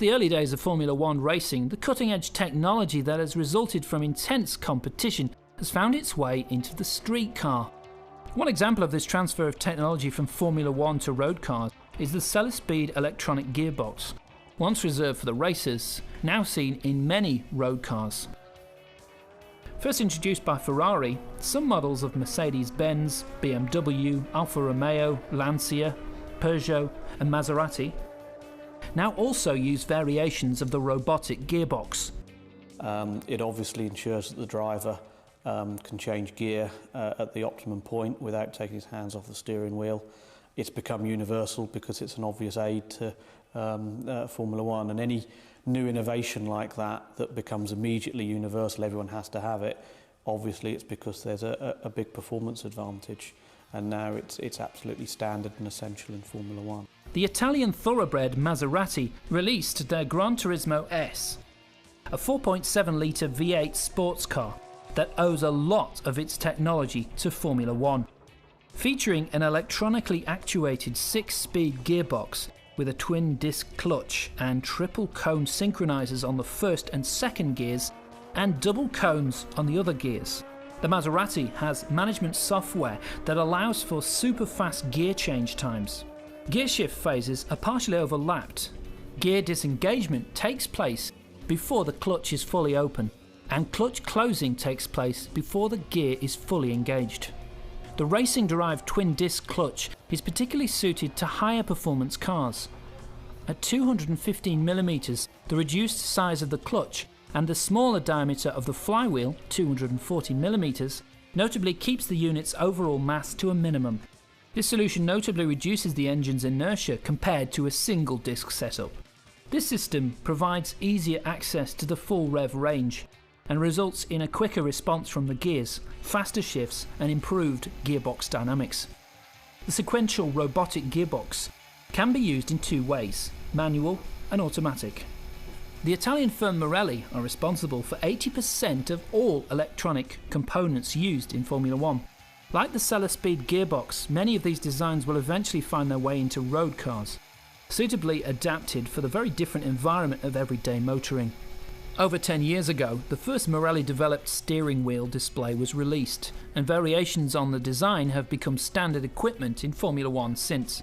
the early days of Formula One racing, the cutting-edge technology that has resulted from intense competition has found its way into the street car. One example of this transfer of technology from Formula One to road cars is the cellar-speed electronic gearbox, once reserved for the racers, now seen in many road cars. First introduced by Ferrari, some models of Mercedes-Benz, BMW, Alfa Romeo, Lancia, Peugeot and Maserati now also use variations of the robotic gearbox. It obviously ensures that the driver can change gear at the optimum point without taking his hands off the steering wheel. It's become universal because it's an obvious aid to Formula One, and any new innovation like that becomes immediately universal, everyone has to have it. Obviously it's because there's a big performance advantage, and now it's absolutely standard and essential in Formula One. The Italian thoroughbred Maserati released their Gran Turismo S, a 4.7-litre V8 sports car that owes a lot of its technology to Formula One. Featuring an electronically actuated 6-speed gearbox with a twin-disc clutch and triple cone synchronizers on the first and second gears and double cones on the other gears. The Maserati has management software that allows for super fast gear change times. Gear shift phases are partially overlapped. Gear disengagement takes place before the clutch is fully open, and clutch closing takes place before the gear is fully engaged. The racing-derived twin-disc clutch is particularly suited to higher performance cars. At 215mm, the reduced size of the clutch and the smaller diameter of the flywheel, 240mm, notably keeps the unit's overall mass to a minimum. This solution notably reduces the engine's inertia compared to a single disc setup. This system provides easier access to the full rev range and results in a quicker response from the gears, faster shifts and improved gearbox dynamics. The sequential robotic gearbox can be used in two ways, manual and automatic. The Italian firm Marelli are responsible for 80% of all electronic components used in Formula One. Like the cellar-speed gearbox, many of these designs will eventually find their way into road cars, suitably adapted for the very different environment of everyday motoring. Over 10 years ago, the first Marelli-developed steering wheel display was released, and variations on the design have become standard equipment in Formula One since.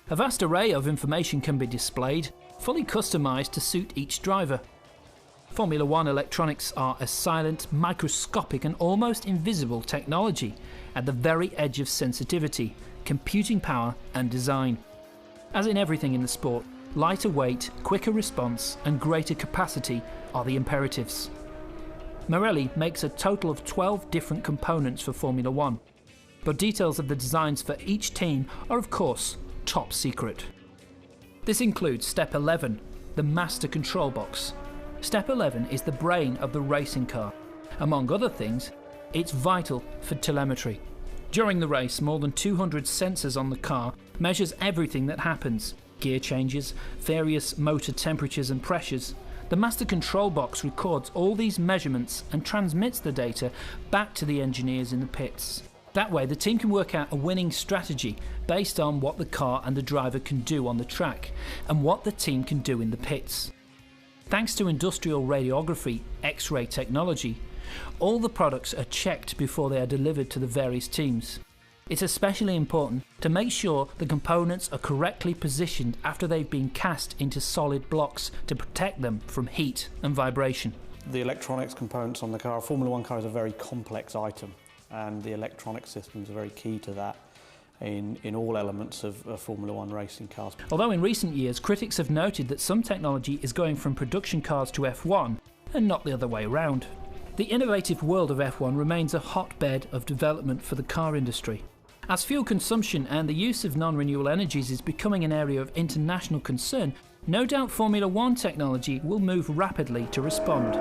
A vast array of information can be displayed, fully customised to suit each driver. Formula One electronics are a silent, microscopic and almost invisible technology at the very edge of sensitivity, computing power and design. As in everything in the sport, lighter weight, quicker response and greater capacity are the imperatives. Marelli makes a total of 12 different components for Formula One, but details of the designs for each team are of course top secret. This includes Step 11, the Master Control Box. Step 11 is the brain of the racing car. Among other things, it's vital for telemetry. During the race, more than 200 sensors on the car measures everything that happens: gear changes, various motor temperatures and pressures. The Master Control Box records all these measurements and transmits the data back to the engineers in the pits. That way the team can work out a winning strategy based on what the car and the driver can do on the track and what the team can do in the pits. Thanks to industrial radiography, X-ray technology, all the products are checked before they are delivered to the various teams. It's especially important to make sure the components are correctly positioned after they've been cast into solid blocks to protect them from heat and vibration. The electronics components on the car, a Formula One car is a very complex item, and the electronic systems are very key to that in all elements of Formula One racing cars. Although in recent years critics have noted that some technology is going from production cars to F1 and not the other way around. The innovative world of F1 remains a hotbed of development for the car industry. As fuel consumption and the use of non-renewable energies is becoming an area of international concern, no doubt Formula One technology will move rapidly to respond.